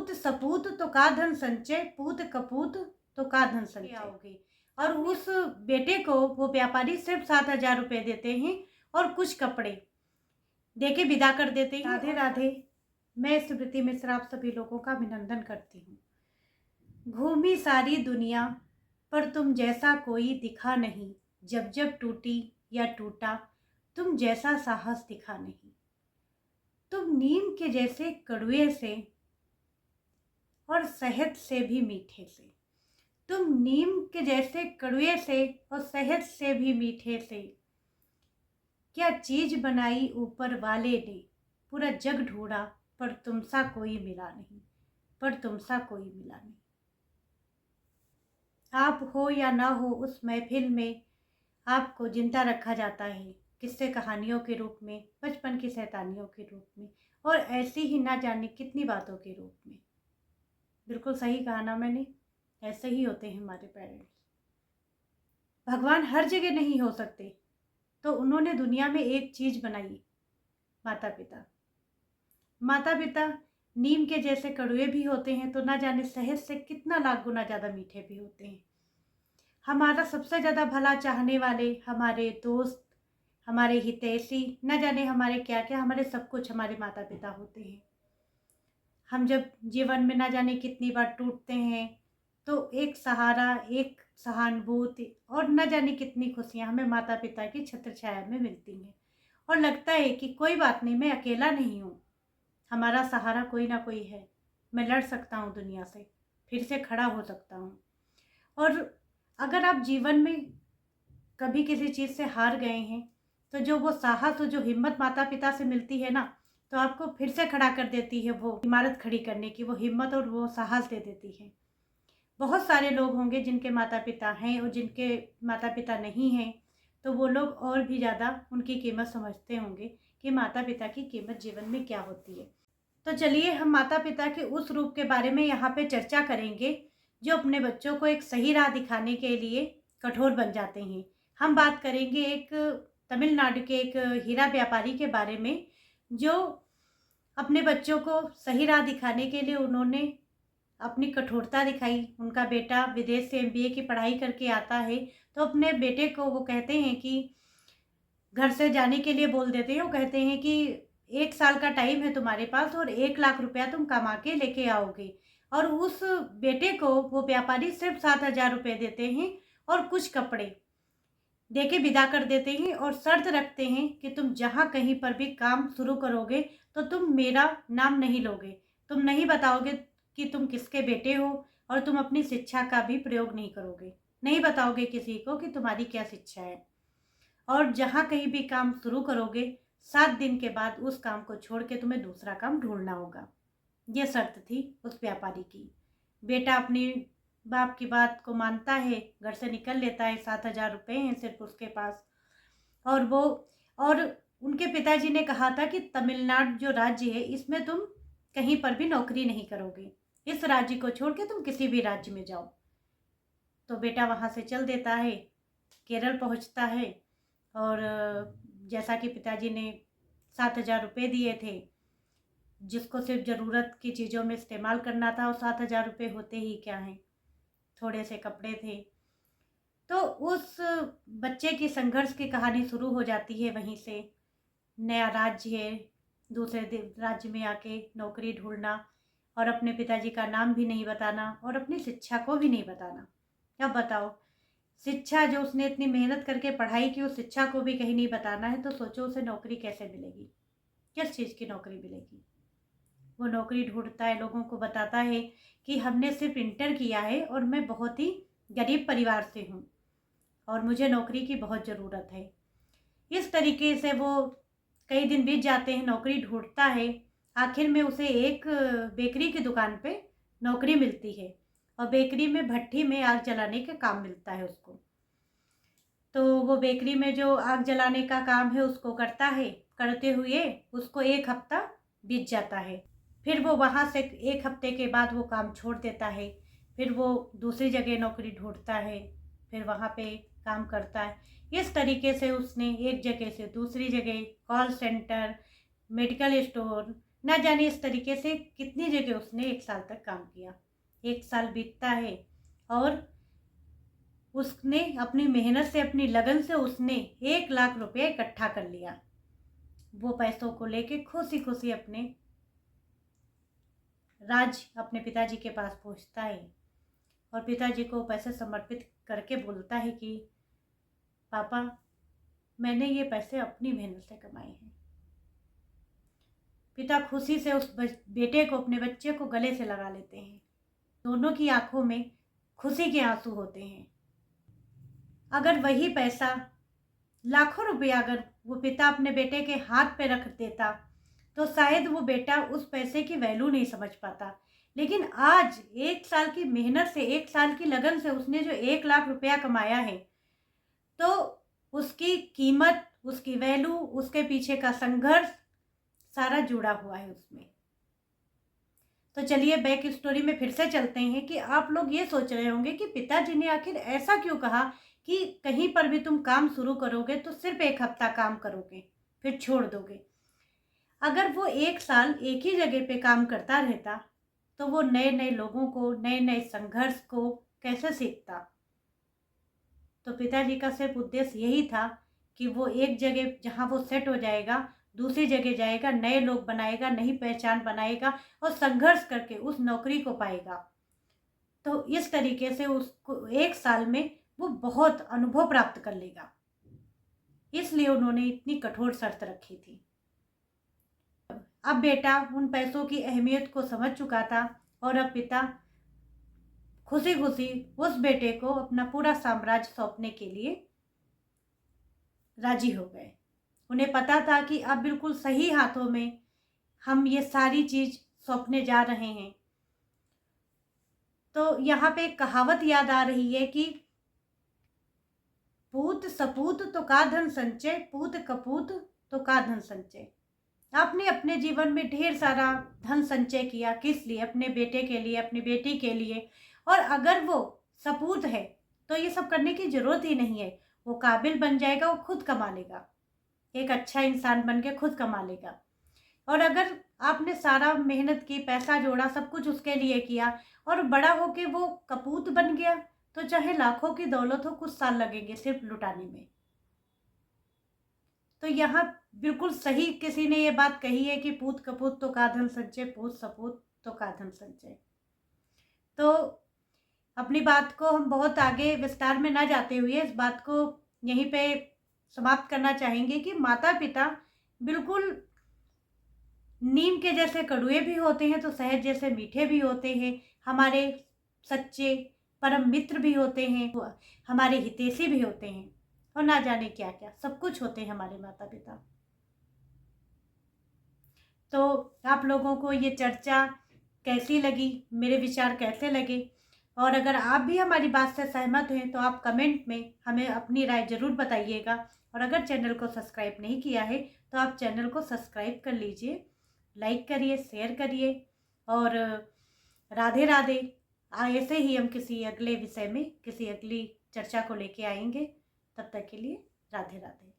पूत सपूत तो का धन संचय, पूत कपूत तो का धन संचय आओगे। और उस बेटे को वो व्यापारी सिर्फ 7,000 रुपये देते हैं और कुछ कपड़े देके विदा कर देते हैं। राधे राधे। मैं स्मृति मिश्रा आप सभी लोगों का अभिनंदन करती हूँ। घूमी सारी दुनिया पर तुम जैसा कोई दिखा नहीं, जब जब टूटी या टूटा तुम जैसा साहस दिखा नहीं। तुम नीम के जैसे कड़वे से और शहद से भी मीठे से, तुम नीम के जैसे कड़वे से और शहद से भी मीठे से, क्या चीज बनाई ऊपर वाले ने, पूरा जग ढूंढा पर तुमसा कोई मिला नहीं, पर तुमसा कोई मिला नहीं। आप हो या ना हो उस महफिल में, आपको जिंदा रखा जाता है किस्से कहानियों के रूप में, बचपन की शैतानियों के रूप में, और ऐसी ही ना जाने कितनी बातों के रूप में। बिल्कुल सही कहा ना मैंने, ऐसे ही होते हैं हमारे पेरेंट्स। भगवान हर जगह नहीं हो सकते, तो उन्होंने दुनिया में एक चीज बनाई, माता पिता। माता पिता नीम के जैसे कड़वे भी होते हैं, तो ना जाने शहद से कितना लाख गुना ज़्यादा मीठे भी होते हैं। हमारा सबसे ज़्यादा भला चाहने वाले, हमारे दोस्त, हमारे हितैषी, न जाने हमारे क्या क्या, हमारे सब कुछ हमारे माता पिता होते हैं। हम जब जीवन में न जाने कितनी बार टूटते हैं, तो एक सहारा, एक सहानुभूति और न जाने कितनी खुशियाँ हमें माता पिता की छत्र छाया में मिलती हैं, और लगता है कि कोई बात नहीं, मैं अकेला नहीं हूँ, हमारा सहारा कोई ना कोई है, मैं लड़ सकता हूँ दुनिया से, फिर से खड़ा हो सकता हूँ। और अगर आप जीवन में कभी किसी चीज़ से हार गए हैं, तो जो वो साहस और जो हिम्मत माता पिता से मिलती है ना, तो आपको फिर से खड़ा कर देती है, वो इमारत खड़ी करने की वो हिम्मत और वो साहस दे देती है। बहुत सारे लोग होंगे जिनके माता पिता हैं और जिनके माता पिता नहीं हैं, तो वो लोग और भी ज़्यादा उनकी कीमत समझते होंगे कि माता पिता की कीमत जीवन में क्या होती है। तो चलिए हम माता पिता के उस रूप के बारे में यहाँ पे चर्चा करेंगे जो अपने बच्चों को एक सही राह दिखाने के लिए कठोर बन जाते हैं। हम बात करेंगे एक तमिलनाडु के एक हीरा व्यापारी के बारे में, जो अपने बच्चों को सही राह दिखाने के लिए उन्होंने अपनी कठोरता दिखाई। उनका बेटा विदेश से MBA की पढ़ाई करके आता है, तो अपने बेटे को वो कहते हैं कि घर से जाने के लिए बोल देते हैं। वो कहते हैं कि 1 साल का टाइम है तुम्हारे पास और 1 लाख रुपया तुम कमा के लेके आओगे। और उस बेटे को वो व्यापारी सिर्फ 7,000 रुपये देते हैं और कुछ कपड़े देके विदा कर देते हैं, और शर्त रखते हैं कि तुम जहाँ कहीं पर भी काम शुरू करोगे तो तुम मेरा नाम नहीं लोगे, तुम नहीं बताओगे कि तुम किसके बेटे हो, और तुम अपनी शिक्षा का भी प्रयोग नहीं करोगे, नहीं बताओगे किसी को कि तुम्हारी क्या शिक्षा है। और जहाँ कहीं भी काम शुरू करोगे 7 दिन के बाद उस काम को छोड़ के तुम्हें दूसरा काम ढूंढना होगा। ये शर्त थी उस व्यापारी की। बेटा अपनी बाप की बात को मानता है, घर से निकल लेता है। 7,000 रुपये हैं सिर्फ उसके पास, और उनके पिताजी ने कहा था कि तमिलनाडु जो राज्य है, इसमें तुम कहीं पर भी नौकरी नहीं करोगे, इस राज्य को छोड़ के तुम किसी भी राज्य में जाओ। तो बेटा वहाँ से चल देता है, केरल पहुँचता है, और जैसा कि पिताजी ने 7,000 रुपये दिए थे, जिसको सिर्फ ज़रूरत की चीज़ों में इस्तेमाल करना था, और 7,000 रुपये होते ही क्या हैं, थोड़े से कपड़े थे। तो उस बच्चे की संघर्ष की कहानी शुरू हो जाती है वहीं से। नया राज्य है, दूसरे राज्य में आके नौकरी ढूंढना, और अपने पिताजी का नाम भी नहीं बताना, और अपनी शिक्षा को भी नहीं बताना। अब बताओ, शिक्षा जो उसने इतनी मेहनत करके पढ़ाई की, उस शिक्षा को भी कहीं नहीं बताना है, तो सोचो उसे नौकरी कैसे मिलेगी, किस चीज़ की नौकरी मिलेगी। वो नौकरी ढूंढता है, लोगों को बताता है कि हमने सिर्फ इंटर किया है और मैं बहुत ही गरीब परिवार से हूँ और मुझे नौकरी की बहुत ज़रूरत है। इस तरीके से वो कई दिन बीत जाते हैं, नौकरी ढूंढता है। आखिर में उसे एक बेकरी की दुकान पे नौकरी मिलती है, और बेकरी में भट्ठी में आग जलाने का काम मिलता है उसको। तो वो बेकरी में जो आग जलाने का काम है उसको करता है, करते हुए उसको 1 हफ्ता बीत जाता है। फिर वो वहाँ से 1 हफ्ते के बाद वो काम छोड़ देता है, फिर वो दूसरी जगह नौकरी ढूंढता है, फिर वहाँ पे काम करता है। इस तरीके से उसने एक जगह से दूसरी जगह, कॉल सेंटर, मेडिकल स्टोर, ना जाने इस तरीके से कितनी जगह उसने 1 साल तक काम किया। 1 साल बीतता है और उसने अपनी मेहनत से, अपनी लगन से उसने 1 लाख रुपया इकट्ठा कर लिया। वो पैसों को लेके खुशी-खुशी अपने पिताजी के पास पहुंचता है और पिताजी को पैसे समर्पित करके बोलता है कि पापा, मैंने ये पैसे अपनी मेहनत से कमाए हैं। पिता खुशी से उस बेटे को, अपने बच्चे को गले से लगा लेते हैं। दोनों की आंखों में खुशी के आंसू होते हैं। अगर वही पैसा, लाखों रुपया अगर वो पिता अपने बेटे के हाथ पे रख देता तो शायद वो बेटा उस पैसे की वैल्यू नहीं समझ पाता। लेकिन आज 1 साल की मेहनत से, 1 साल की लगन से उसने जो 1 लाख रुपया कमाया है, तो उसकी कीमत, उसकी वैल्यू, उसके पीछे का संघर्ष सारा जुड़ा हुआ है उसमें। तो चलिए बैक स्टोरी में फिर से चलते हैं कि आप लोग ये सोच रहे होंगे कि पिताजी ने आखिर ऐसा क्यों कहा कि कहीं पर भी तुम काम शुरू करोगे तो सिर्फ 1 हफ्ता काम करोगे, फिर छोड़ दोगे। अगर वो 1 साल एक ही जगह पे काम करता रहता तो वो नए नए लोगों को, नए नए संघर्ष को कैसे सीखता। तो पिताजी का सिर्फ उद्देश्य यही था कि वो एक जगह जहाँ वो सेट हो जाएगा, दूसरी जगह जाएगा, नए लोग बनाएगा, नई पहचान बनाएगा और संघर्ष करके उस नौकरी को पाएगा। तो इस तरीके से उसको 1 साल में वो बहुत अनुभव प्राप्त कर लेगा। इसलिए उन्होंने इतनी कठोर शर्त रखी थी। अब बेटा उन पैसों की अहमियत को समझ चुका था और अब पिता खुशी खुशी उस बेटे को अपना पूरा साम्राज्य सौंपने के लिए राजी हो गए। उन्हें पता था कि अब बिल्कुल सही हाथों में हम ये सारी चीज सौंपने जा रहे हैं। तो यहाँ पे एक कहावत याद आ रही है कि पूत सपूत तो का धन संचय, पूत कपूत तो का धन संचय। आपने अपने जीवन में ढेर सारा धन संचय किया, किस लिए? अपने बेटे के लिए, अपनी बेटी के लिए। और अगर वो सपूत है तो ये सब करने की जरूरत ही नहीं है। वो काबिल बन जाएगा, वो खुद कमा लेगा, एक अच्छा इंसान बन के खुद कमा लेगा। और अगर आपने सारा मेहनत की, पैसा जोड़ा, सब कुछ उसके लिए किया और बड़ा होके वो कपूत बन गया, तो चाहे लाखों की दौलत हो, कुछ साल लगेंगे सिर्फ लुटाने में। तो यहाँ बिल्कुल सही किसी ने ये बात कही है कि पूत कपूत तो का धन संचय, पूत सपूत तो का धन संचय। तो अपनी बात को हम बहुत आगे विस्तार में ना जाते हुए इस बात को यहीं पे समाप्त करना चाहेंगे कि माता पिता बिल्कुल नीम के जैसे कड़ुए भी होते हैं तो शहद जैसे मीठे भी होते हैं। हमारे सच्चे परम मित्र भी होते हैं, हमारे हितैषी भी होते हैं और ना जाने क्या क्या सब कुछ होते हैं हमारे माता पिता। तो आप लोगों को ये चर्चा कैसी लगी, मेरे विचार कैसे लगे, और अगर आप भी हमारी बात से सहमत हैं तो आप कमेंट में हमें अपनी राय ज़रूर बताइएगा। और अगर चैनल को सब्सक्राइब नहीं किया है तो आप चैनल को सब्सक्राइब कर लीजिए, लाइक करिए, शेयर करिए और राधे राधे। ऐसे ही हम किसी अगले विषय में, किसी अगली चर्चा को लेके आएंगे। तब तक के लिए राधे राधे।